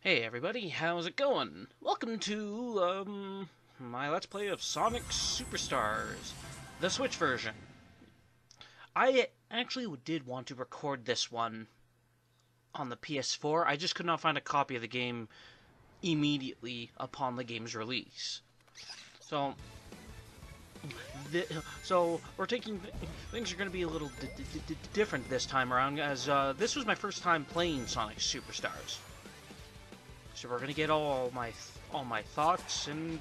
Hey everybody, how's it going? Welcome to, my Let's Play of Sonic Superstars, the Switch version. I actually did want to record this one on the PS4, I just could not find a copy of the game immediately upon the game's release. So, we're taking, things are going to be a little different this time around, as this was my first time playing Sonic Superstars. So we're gonna get all my thoughts and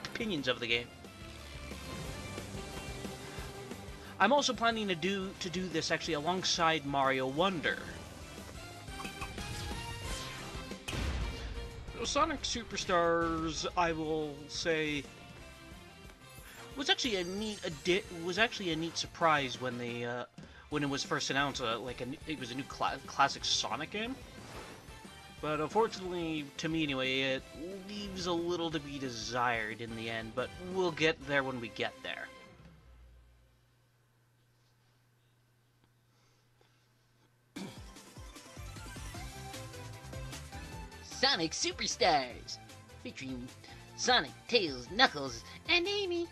opinions of the game. I'm also planning to do this actually alongside Mario Wonder. So Sonic Superstars, I will say, was actually a neat surprise when they when it was first announced. It was a new classic Sonic game. But unfortunately, to me anyway, it leaves a little to be desired in the end, but we'll get there when we get there. Sonic Superstars, featuring Sonic, Tails, Knuckles, and Amy.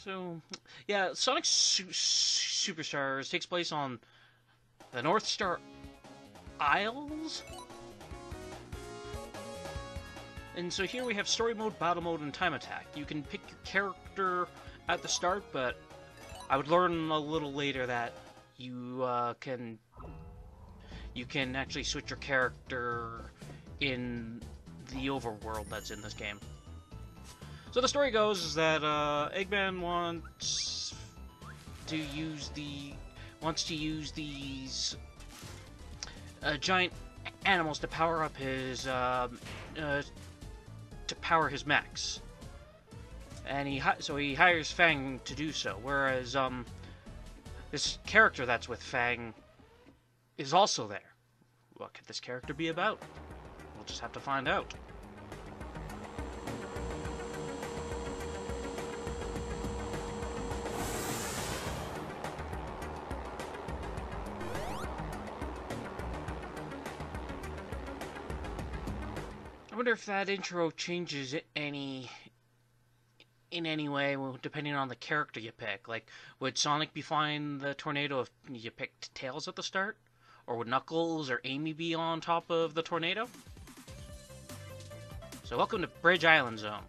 So, yeah, Sonic Superstars takes place on the North Star Isles. And so here we have story mode, battle mode, and time attack. You can pick your character at the start, but I would learn a little later that you can actually switch your character in the overworld that's in this game. So the story goes is that Eggman wants to use these giant animals to power up his mechs, and he hires Fang to do so. Whereas this character that's with Fang is also there. What could this character be about? We'll just have to find out. I wonder if that intro changes in any way depending on the character you pick. Like, would Sonic be fine the tornado if you picked Tails at the start? Or would Knuckles or Amy be on top of the tornado? So welcome to Bridge Island Zone.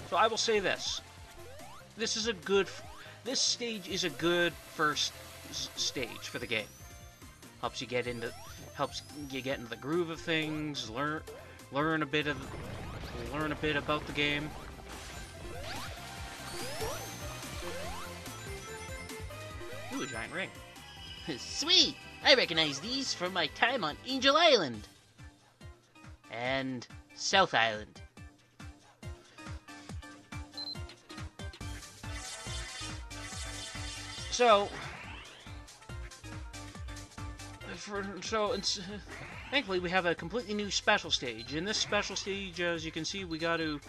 So I will say this. This stage is a good first stage for the game. Helps you get into the groove of things, learn a bit about the game. Ooh, a giant ring. Sweet! I recognize these from my time on Angel Island. And South Island. So, thankfully we have a completely new special stage. In this special stage, as you can see, we got to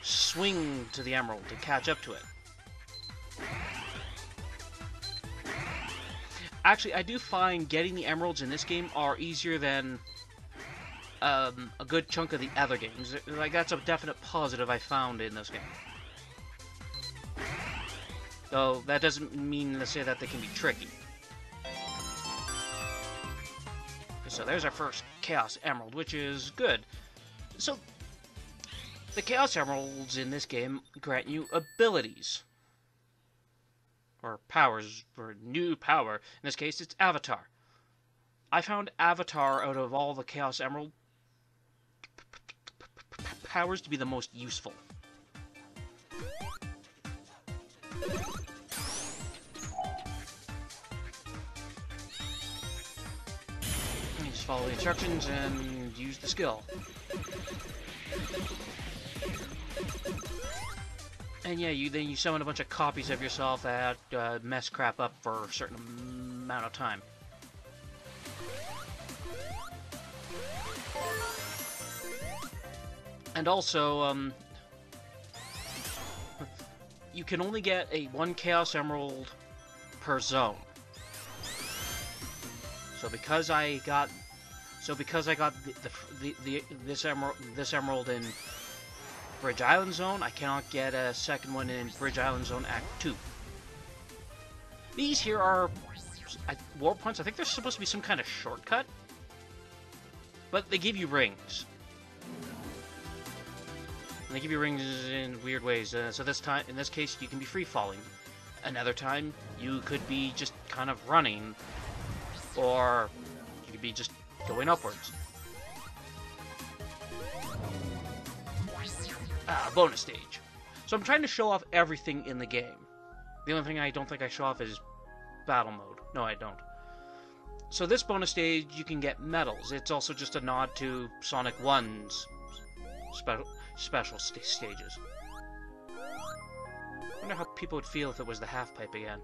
swing to the emerald to catch up to it. Actually, I do find getting the emeralds in this game are easier than a good chunk of the other games. Like, that's a definite positive I found in this game. Though that doesn't mean to say that they can be tricky. So there's our first Chaos Emerald, which is good. So the Chaos Emeralds in this game grant you abilities. Or powers, or new power. In this case, it's Avatar. I found Avatar out of all the Chaos Emerald powers to be the most useful. You just follow the instructions and use the skill. And yeah, then you summon a bunch of copies of yourself that mess crap up for a certain amount of time. And also, you can only get one Chaos Emerald per zone. So because I got this emerald in Bridge Island Zone, I cannot get a second one in Bridge Island Zone Act 2. These here are warp points. I think there's supposed to be some kind of shortcut, but they give you rings. And they give you rings in weird ways. So in this case, you can be free falling. Another time, you could be just kind of running, or you could be just going upwards. Bonus stage. So I'm trying to show off everything in the game. The only thing I don't think I show off is battle mode. No, I don't. So this bonus stage, you can get medals. It's also just a nod to Sonic 1's special stages. I wonder how people would feel if it was the half-pipe again.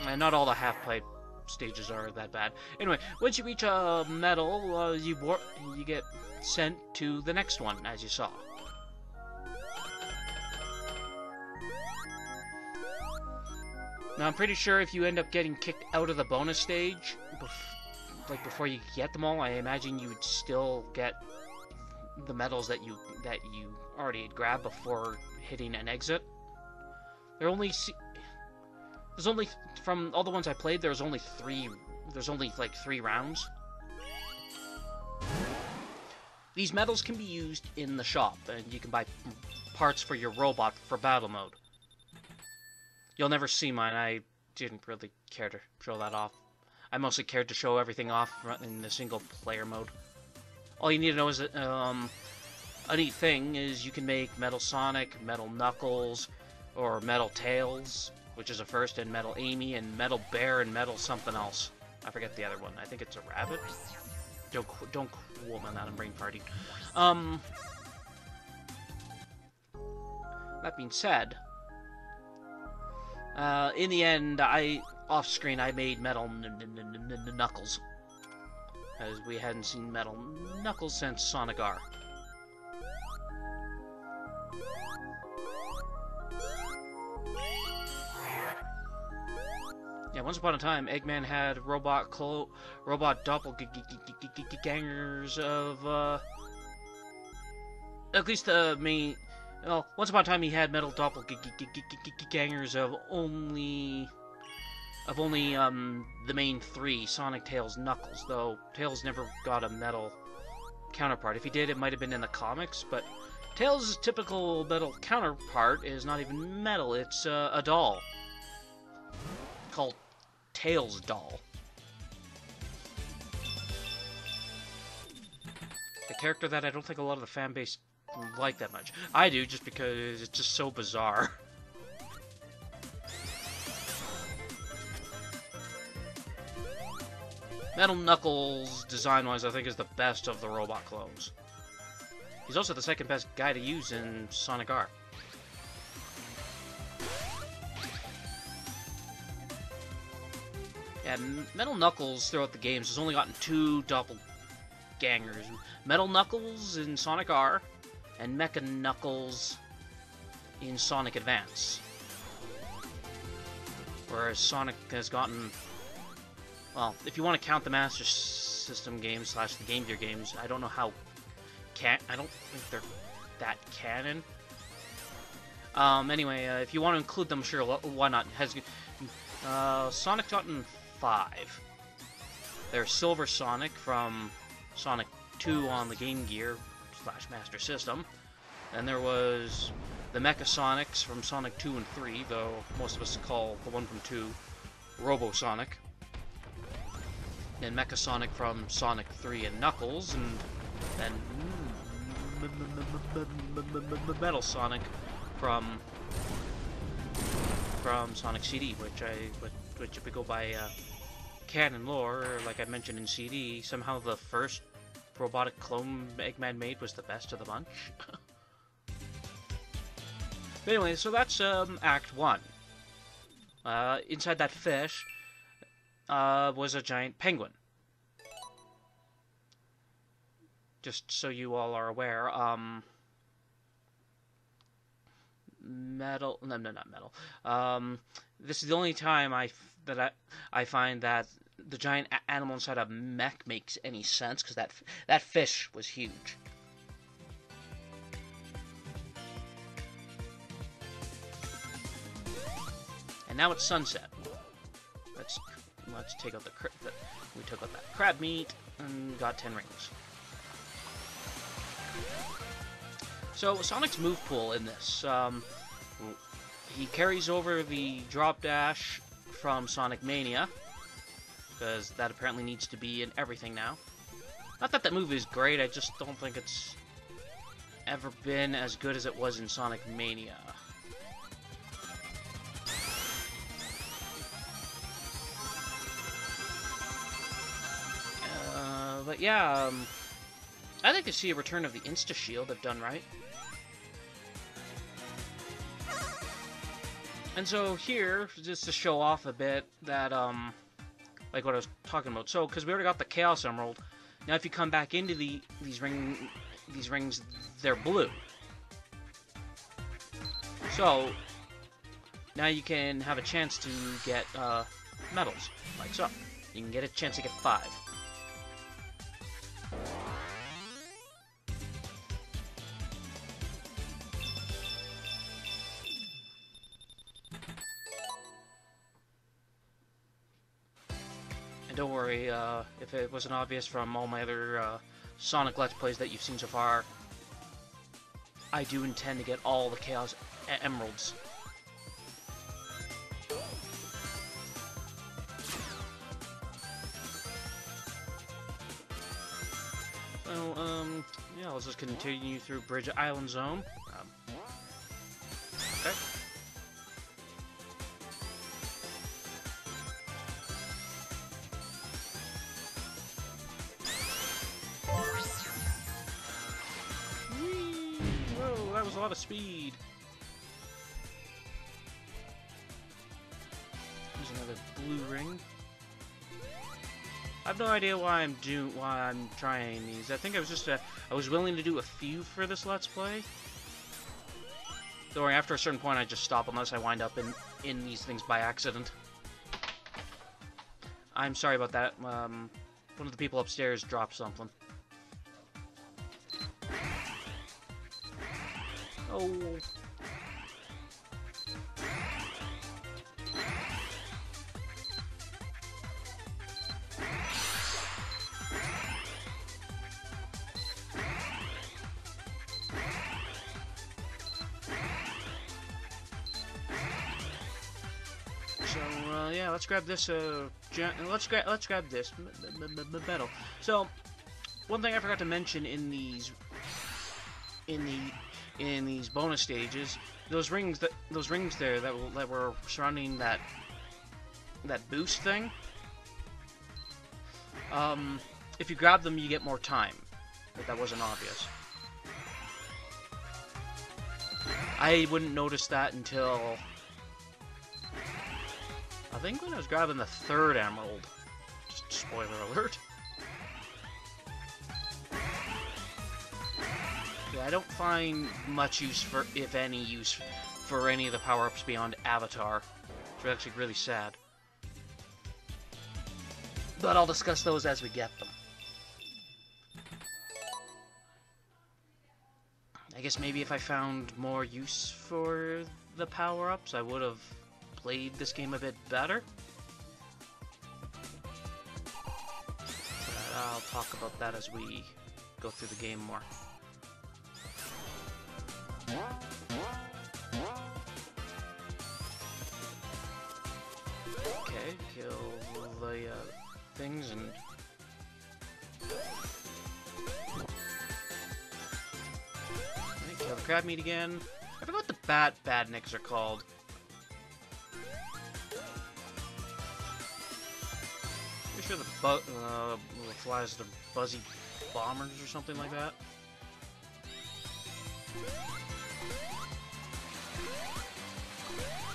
And not all the half-pipe stages are that bad. Anyway, once you reach a medal, you get sent to the next one, as you saw. Now, I'm pretty sure if you end up getting kicked out of the bonus stage, before you get them all, I imagine you would still get the medals that you already had grabbed before hitting an exit. There's only from all the ones I played, there's only like 3 rounds. These medals can be used in the shop, and you can buy parts for your robot for battle mode. You'll never see mine. I didn't really care to show that off. I mostly cared to show everything off in the single player mode. All you need to know is that a neat thing is you can make Metal Sonic, Metal Knuckles, or Metal Tails, which is a first, and Metal Amy, and Metal Bear, and Metal something else. I forget the other one. I think it's a rabbit. Don't quote me on that. I'm brain farting. That being said, in the end, off screen I made Metal Knuckles, as we hadn't seen Metal Knuckles since Sonic R. Yeah, once upon a time, Eggman had robot doppelgangers of, at least the main... Well, once upon a time he had metal doppelgangers of only the main 3, Sonic, Tails, Knuckles, though Tails never got a metal counterpart. If he did, it might have been in the comics, but Tails' typical metal counterpart is not even metal, it's a doll called Tails Doll. A character that I don't think a lot of the fan base like that much. I do, just because it's just so bizarre. Metal Knuckles, design-wise, I think is the best of the robot clones. He's also the second best guy to use in Sonic R. Yeah, Metal Knuckles throughout the games has only gotten 2 doppelgangers. Metal Knuckles in Sonic R, and Mecha Knuckles in Sonic Advance. Whereas Sonic has gotten... Well, if you want to count the Master System games / the Game Gear games, I don't know how... I don't think they're that canon. Anyway, if you want to include them, sure, why not? Sonic's gotten 5. There's Silver Sonic from Sonic 2 on the Game Gear / Master System. Then there was the Mecha Sonics from Sonic 2 and 3, though most of us call the one from 2 Robo Sonic. Then Mecha Sonic from Sonic 3 and Knuckles, and then Metal Sonic from Sonic CD, which if we go by canon lore, like I mentioned in CD, somehow the first robotic clone Eggman made was the best of the bunch. But anyway, so that's Act 1. Inside that fish was a giant penguin. just so you all are aware, metal. No, no, not metal. This is the only time I find that the giant animal inside a mech makes any sense, because that fish was huge. And now it's sunset. Let's take out we took out that crab meat and got 10 rings. So Sonic's move pool in this, he carries over the drop dash from Sonic Mania, because that apparently needs to be in everything now. Not that that move is great, I just don't think it's ever been as good as it was in Sonic Mania. But yeah, I'd like to see a return of the Insta-Shield if done right. And so here, just to show off a bit that, like what I was talking about. So, because we already got the Chaos Emerald, now if you come back into these rings, they're blue. So, now you can have a chance to get, medals, like so. You can get a chance to get 5. And don't worry, if it wasn't obvious from all my other Sonic Let's Plays that you've seen so far, I do intend to get all the Chaos Emeralds. So, yeah, let's just continue through Bridge Island Zone. Okay. That was a lot of speed. There's another blue ring. I have no idea why I'm trying these. I think I was willing to do a few for this Let's Play. Don't worry, after a certain point I just stop unless I wind up in these things by accident. I'm sorry about that. One of the people upstairs dropped something. Oh. So yeah, let's grab this. Let's grab this medal. So, one thing I forgot to mention in these bonus stages, those rings there that were surrounding that boost thing. If you grab them, you get more time. But that wasn't obvious. I wouldn't notice that until I think when I was grabbing the 3rd emerald. Just spoiler alert. Yeah, I don't find much use for, if any use, for any of the power-ups beyond Avatar. It's actually really sad. But I'll discuss those as we get them. I guess maybe if I found more use for the power-ups, I would have played this game a bit better. But I'll talk about that as we go through the game more. Okay, kill the things and... Okay, kill the crab meat again. I forgot what the badniks are called. Pretty sure the flies are buzzy bombers or something like that.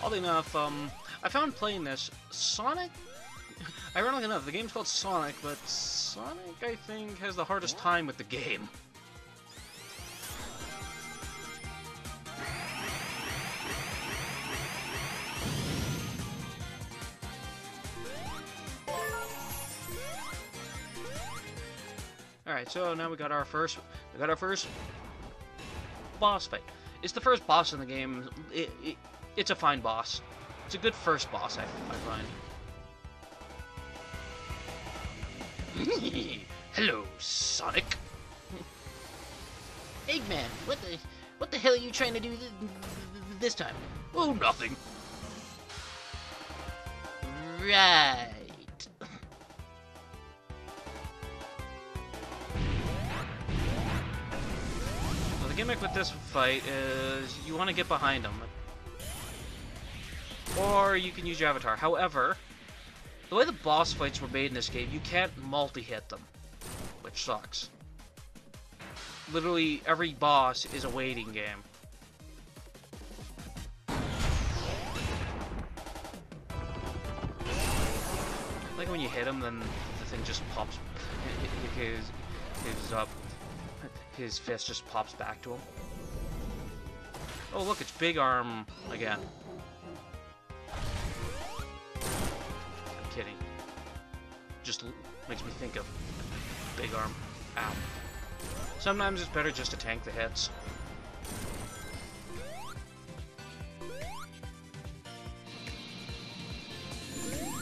Oddly enough, I found playing this, Sonic, ironically enough, the game's called Sonic, but Sonic, I think, has the hardest time with the game. Alright, so now we got our first boss fight. It's the first boss in the game. It's a fine boss. It's a good first boss, I find. Hello, Sonic. Eggman, what the hell are you trying to do this time? Oh, nothing. Right. Well, the gimmick with this fight is you want to get behind them. Or you can use your avatar. However, the way the boss fights were made in this game, you can't multi-hit them, which sucks. Literally, every boss is a waiting game. Like when you hit him, then the thing just pops. His fist just pops back to him. Oh look, it's Big Arm again. I'm kidding. Just makes me think of Big Arm. Ow. Sometimes it's better just to tank the hits.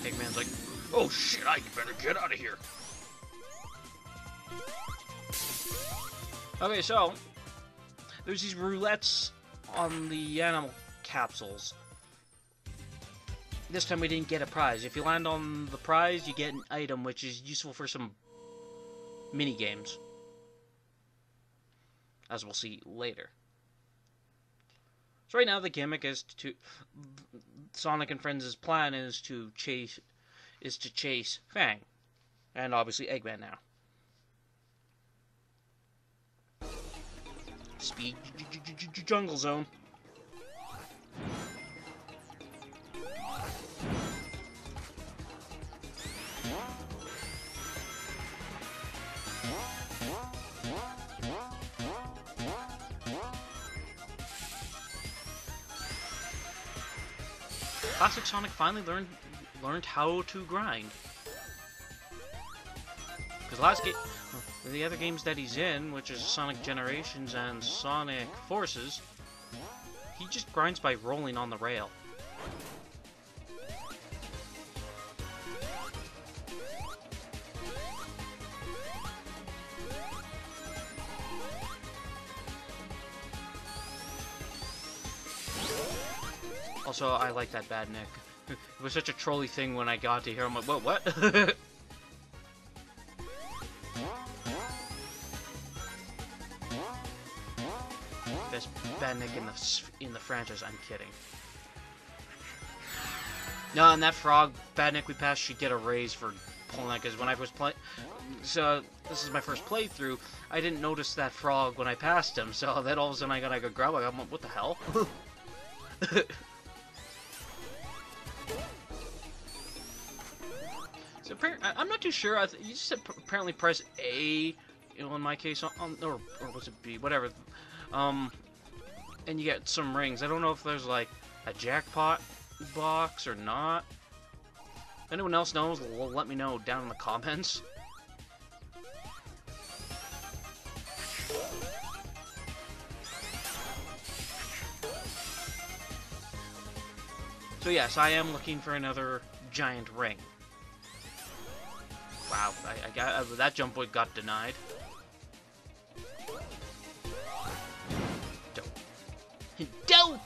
Eggman's like, oh shit, I better get out of here. Okay, so there's these roulettes on the animal capsules. This time we didn't get a prize. If you land on the prize, you get an item which is useful for some mini games, as we'll see later. So right now the gimmick is to Sonic and Friends' plan is to chase Fang, and obviously Eggman now. Speed Jungle Zone. Classic Sonic finally learned how to grind. Because the other games that he's in, which is Sonic Generations and Sonic Forces, he just grinds by rolling on the rail. Also, I like that Bad Nick. It was such a trolly thing when I got to hear him. Like, what? Best Bad Nick in the franchise. I'm kidding. No, and that frog Bad Nick we passed should get a raise for pulling that, because when I was playing, so this is my first playthrough, I didn't notice that frog when I passed him. So then all of a sudden I got a grab. I'm like, what the hell? So I'm not too sure. You just said apparently press A, in my case, or was it B? Whatever. And you get some rings. I don't know if there's like a jackpot box or not. If anyone else knows, let me know down in the comments. So yes, I am looking for another giant ring. Wow, I got that jump got denied. Don't!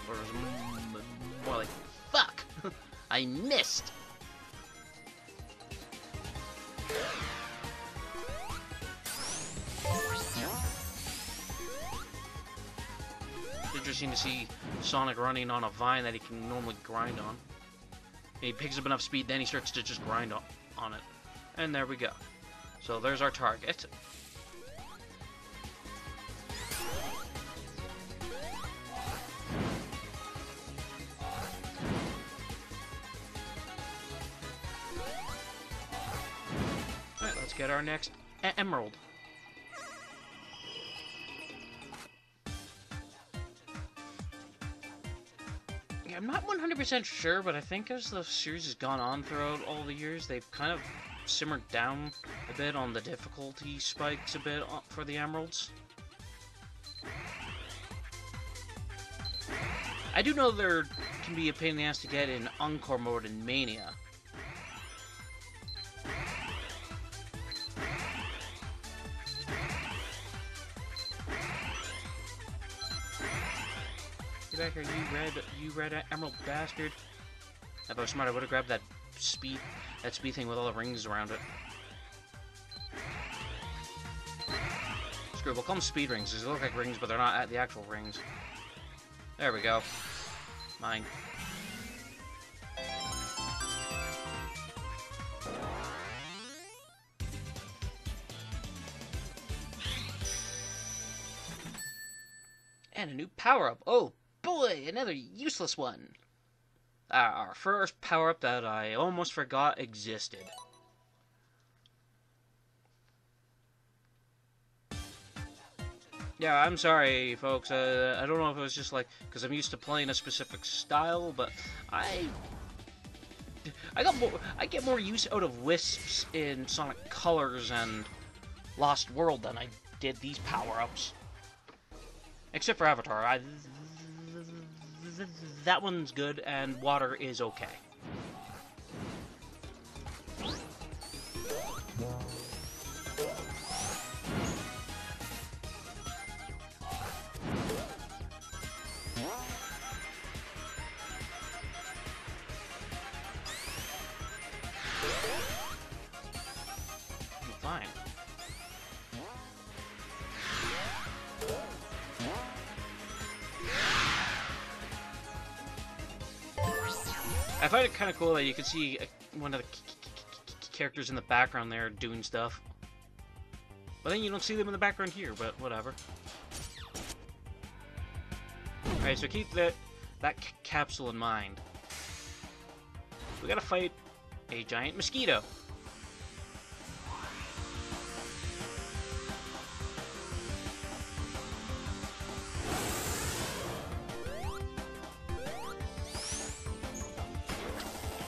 Or it was more like, fuck! I missed! It's interesting to see Sonic running on a vine that he can normally grind on. And he picks up enough speed, then he starts to just grind on it. And there we go. So there's our target. get our next emerald. Yeah, I'm not 100% sure, but I think as the series has gone on throughout all the years, they've kind of simmered down a bit on the difficulty spikes a bit for the emeralds. I do know there can be a pain in the ass to get in Encore mode in Mania. Get back here, you red emerald bastard. If I was smart, I would have grabbed that speed thing with all the rings around it. Screw it, we'll call them speed rings, because they look like rings, but they're not the actual rings. There we go. Mine. And a new power-up. Oh boy, another useless one. Our first power-up that I almost forgot existed. Yeah, I'm sorry, folks. I don't know if it was just like because I'm used to playing a specific style, but I get more use out of wisps in Sonic Colors and Lost World than I did these power-ups. Except for Avatar, that one's good, and water is okay. Fine. I find it kind of cool that you can see one of the characters in the background there doing stuff. But then you don't see them in the background here, but whatever. Alright, so keep that capsule in mind. We gotta fight a giant mosquito.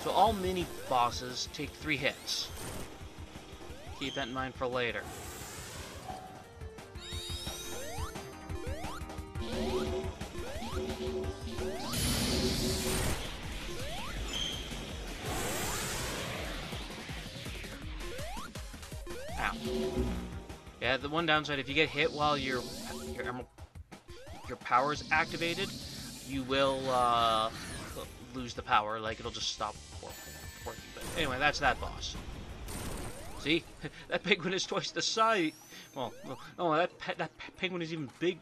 So all mini-bosses take 3 hits. Keep that in mind for later. Ow. Yeah, the one downside, if you get hit while your power is activated, you will lose the power. Like, it'll just stop working. But anyway, that's that boss. See? That penguin is twice the size. Well, no, that penguin is even big.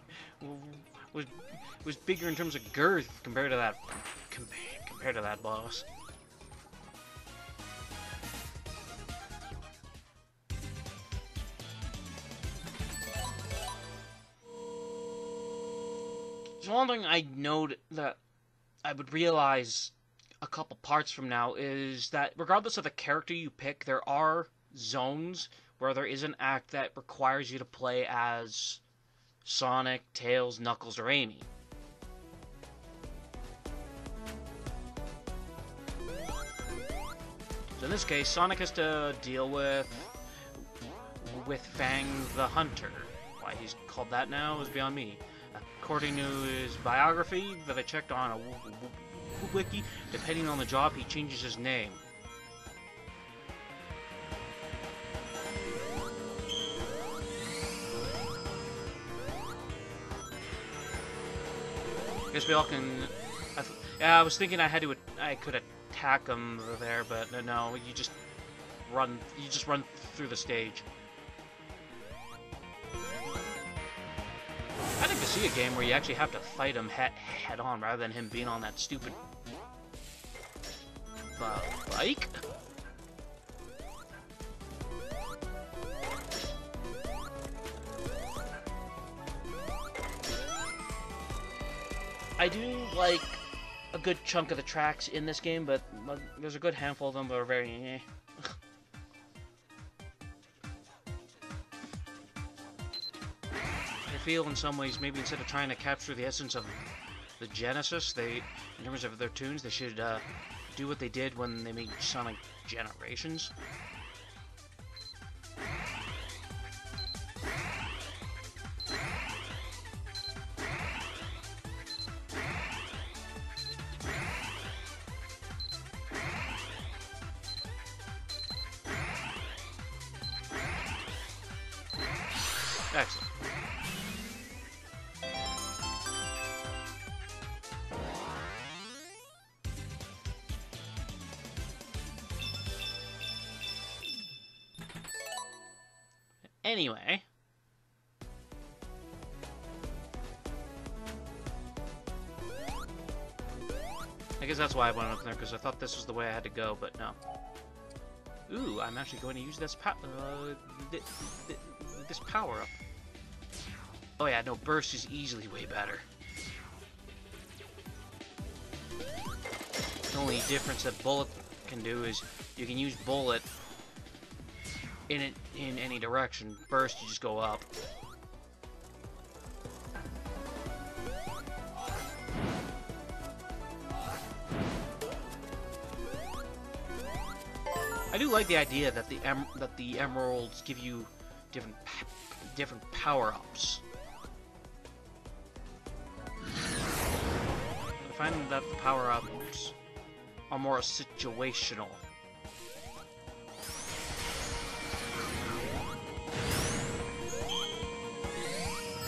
Was bigger in terms of girth compared to that boss. So one thing I note that I would realize a couple parts from now is that regardless of the character you pick, there are zones where there is an act that requires you to play as Sonic, Tails, Knuckles, or Amy. So in this case, Sonic has to deal with Fang the Hunter. Why he's called that now is beyond me. According to his biography that I checked on a wiki, depending on the job, he changes his name. I guess we all can. Yeah, I was thinking I could attack him there, but no, you just run through the stage. I'd like to see a game where you actually have to fight him head on rather than him being on that stupid bike. I do like a good chunk of the tracks in this game, but there's a good handful of them that are very feel in some ways maybe instead of trying to capture the essence of the Genesis, in terms of their tunes, they should do what they did when they made Sonic Generations. Excellent. Anyway. I guess that's why I went up there, because I thought this was the way I had to go, but no. Ooh, I'm actually going to use this this power-up. Oh yeah, no, Burst is easily way better. The only difference that Bullet can do is you can use Bullet in any direction. Burst, you just go up. I do like the idea that the emeralds give you different power-ups. I find that the power-ups are more situational.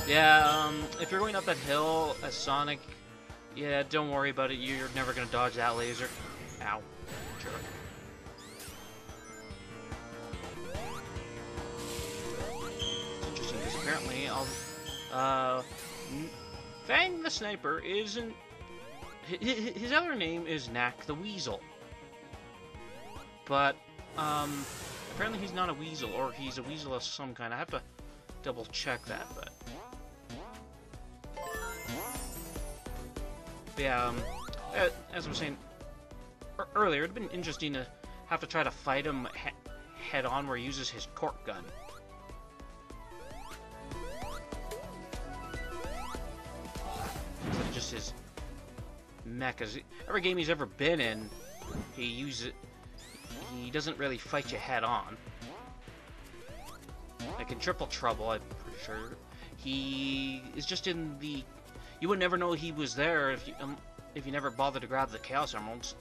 Yeah, if you're going up that hill as Sonic, yeah, don't worry about it. You're never gonna dodge that laser. Ow. Jerk. Apparently, Fang the Sniper isn't... His other name is Knack the Weasel. But, apparently he's not a weasel, or he's a weasel of some kind. I have to double check that, but... Yeah, as I was saying earlier, it'd been interesting to have to try to fight him head-on where he uses his cork gun. Just his mechas. Every game he's ever been in, he doesn't really fight you head on. Like in Triple Trouble, I'm pretty sure he is just in the. You would never know he was there if you never bothered to grab the Chaos Emeralds.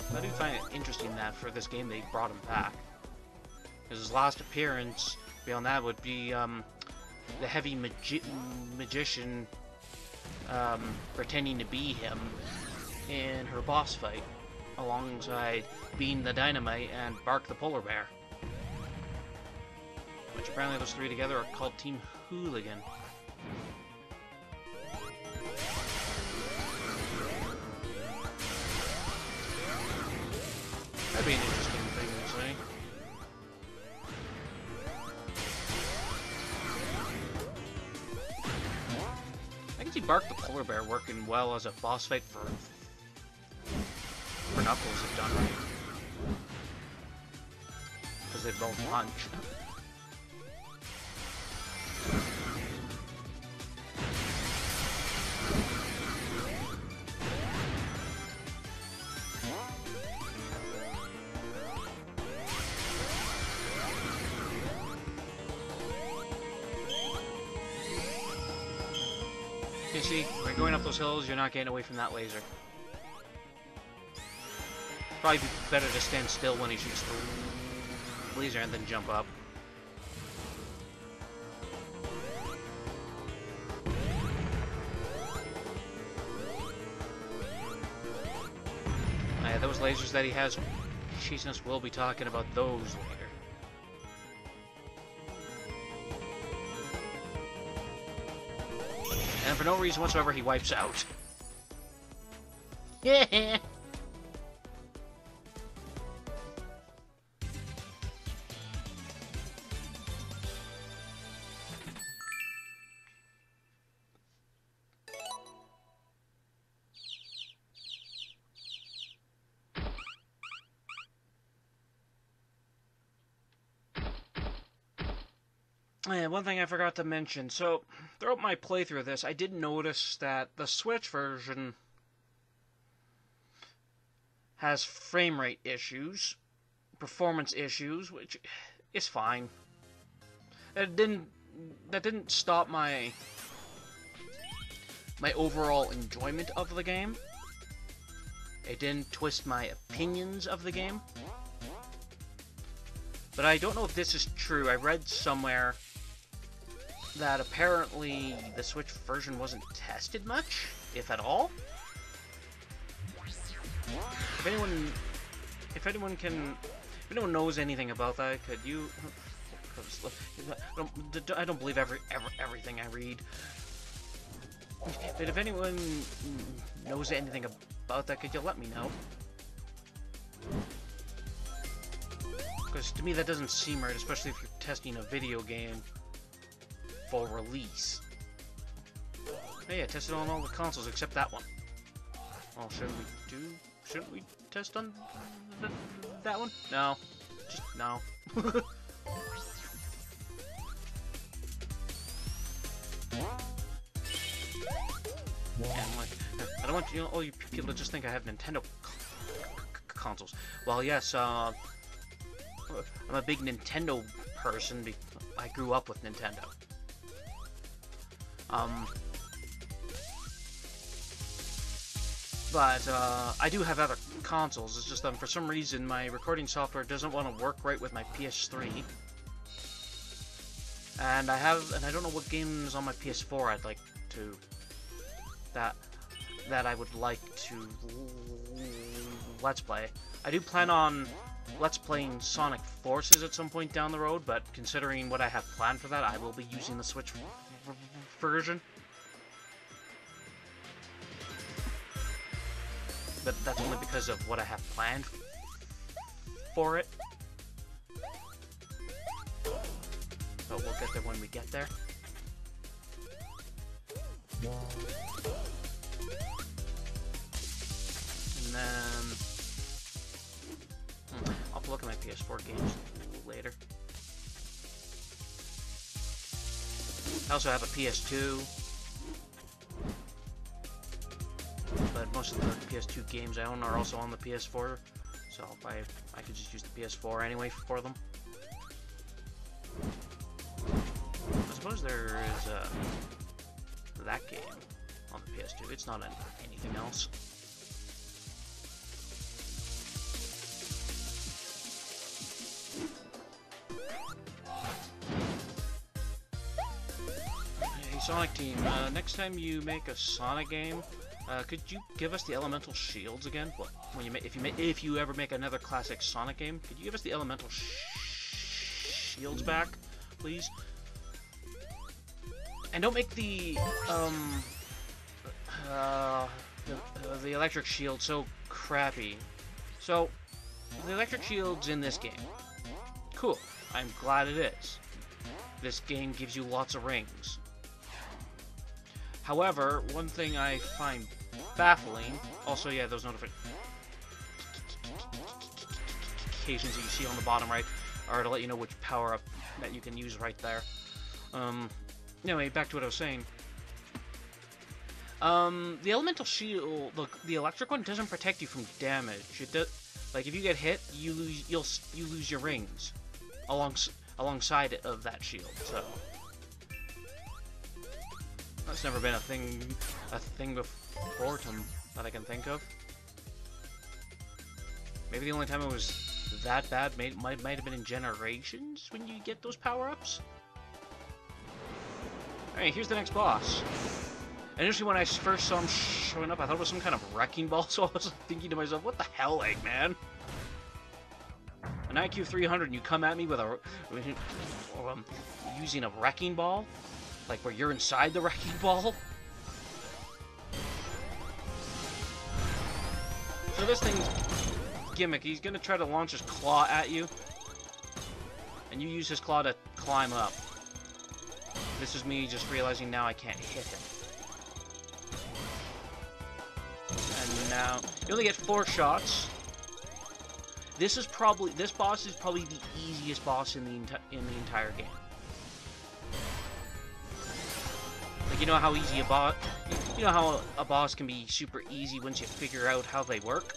But I do find it interesting that for this game they brought him back. Because his last appearance beyond that would be the heavy magician pretending to be him in her boss fight alongside Bean the Dynamite and Bark the Polar Bear, which apparently those three together are called Team Hooligan. That'd be an interesting thing to say. I can see Bark the Polar Bear working well as a boss fight for Knuckles if done right. Because they both punch. You see, when you're going up those hills, you're not getting away from that laser. Probably be better to stand still when he shoots the laser and then jump up. Yeah, those lasers that he has chasing us, we'll be talking about those later. And for no reason whatsoever, he wipes out. Yeah. And one thing I forgot to mention, so throughout my playthrough of this, I did notice that the Switch version has frame rate issues, performance issues, which is fine. That didn't stop my overall enjoyment of the game. It didn't twist my opinions of the game. But I don't know if this is true. I read somewhere that apparently the Switch version wasn't tested much, if at all. If anyone knows anything about that, could you? I don't believe everything I read. But if anyone knows anything about that, could you let me know? Because to me that doesn't seem right, especially if you're testing a video game for release. Hey, I tested on all the consoles except that one. Well, shouldn't we test on that one? No. Just no. And like, I don't want all you people to just think I have Nintendo consoles. Well, yes, I'm a big Nintendo person. I grew up with Nintendo. But I do have other consoles. It's just that for some reason my recording software doesn't want to work right with my PS3. And I don't know what games on my PS4 I'd like to that I would like to Let's Play. I do plan on Let's Playing Sonic Forces at some point down the road, but considering what I have planned for that, I will be using the Switch version. But that's only because of what I have planned for it. But we'll get there when we get there. And then I'll have to look at my PS4 games later. I also have a PS2, but most of the PS2 games I own are also on the PS4, so I could just use the PS4 anyway for them. I suppose there is that game on the PS2. It's not anything else. Hey Sonic Team, next time you make a Sonic game, could you give us the elemental shields again? What, when if you ever make another classic Sonic game, could you give us the elemental shields back, please? And don't make the electric shield so crappy. So the electric shield's in this game. Cool. I'm glad it is. This game gives you lots of rings. However, one thing I find baffling, also, yeah, those notifications that you see on the bottom right are to let you know which power-up that you can use right there. Anyway, back to what I was saying. The elemental shield, the electric one, doesn't protect you from damage. It does, like if you get hit, you lose your rings alongside of that shield. So that's never been a thing before that I can think of. Maybe the only time it was that bad might have been in Generations when you get those power-ups. Alright, here's the next boss. Initially, when I first saw him showing up, I thought it was some kind of wrecking ball, so I was thinking to myself, what the hell, Eggman? An IQ 300 and you come at me with using a wrecking ball? Like where you're inside the wrecking ball? So this thing's gimmick. He's gonna try to launch his claw at you, and you use his claw to climb up. This is me just realizing now I can't hit him. And now you only get 4 shots. This boss is probably the easiest boss in the entire game. Like, you know how easy a boss... You know how a boss can be super easy once you figure out how they work?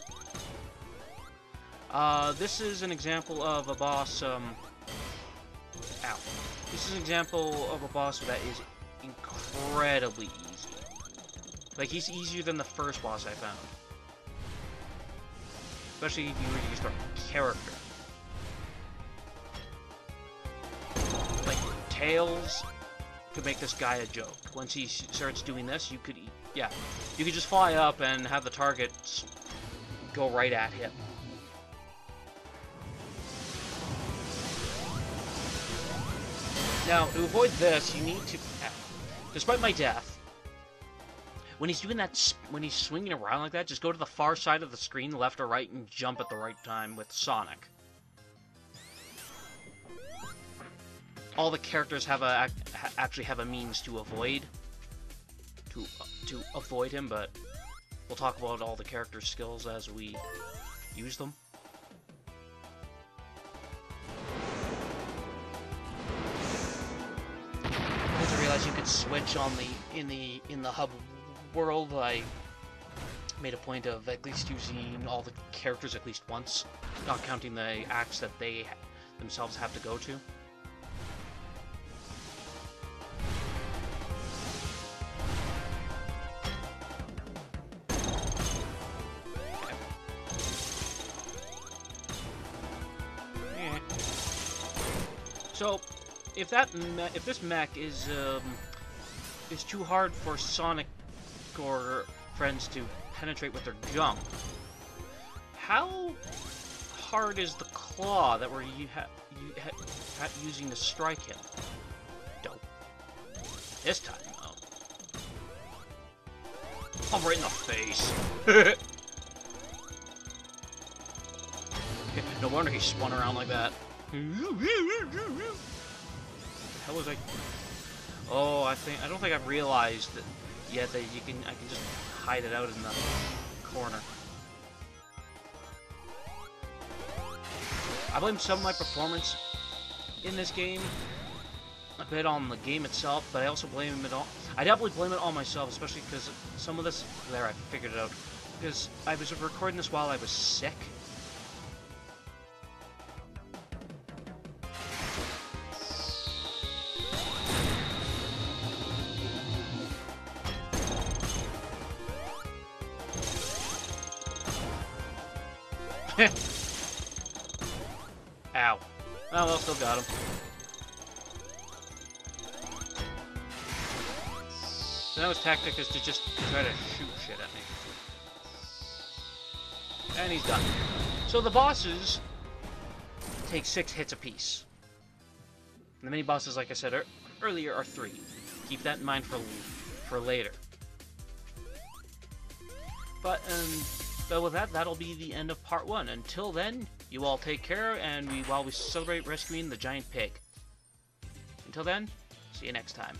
This is an example of a boss, Ow. This is an example of a boss that is incredibly easy. Like, he's easier than the first boss I found. Especially if you were to use the character. Like, Tails could make this guy a joke. Once he starts doing this, you could, yeah, you could just fly up and have the targets go right at him. Now, to avoid this, you need to, despite my death, when he's doing that, when he's swinging around like that, just go to the far side of the screen, left or right, and jump at the right time with Sonic. All the characters have actually have a means to avoid him, but we'll talk about all the character skills as we use them. Once I realized you could switch on in the hub world, I made a point of at least using all the characters at least once, not counting the acts that they themselves have to go to. So, if this mech is too hard for Sonic or friends to penetrate with their jump, how hard is the claw that we're using to strike him? Dope. This time, though. I'm right in the face. No wonder he spun around like that. How was I? Oh, I don't think I've realized that yet that I can just hide it out in the corner. I blame some of my performance in this game a bit on the game itself, but I also blame it all. I definitely blame it on myself, especially because some of this. There, I figured it out. Because I was recording this while I was sick. Ow. Oh, well, still got him. So now his tactic is to just try to shoot shit at me. And he's done. So the bosses take 6 hits apiece. The mini bosses, like I said earlier, are 3. Keep that in mind for later. But with that, that'll be the end of part 1. Until then, you all take care, and while we celebrate rescuing the giant pig. Until then, see you next time.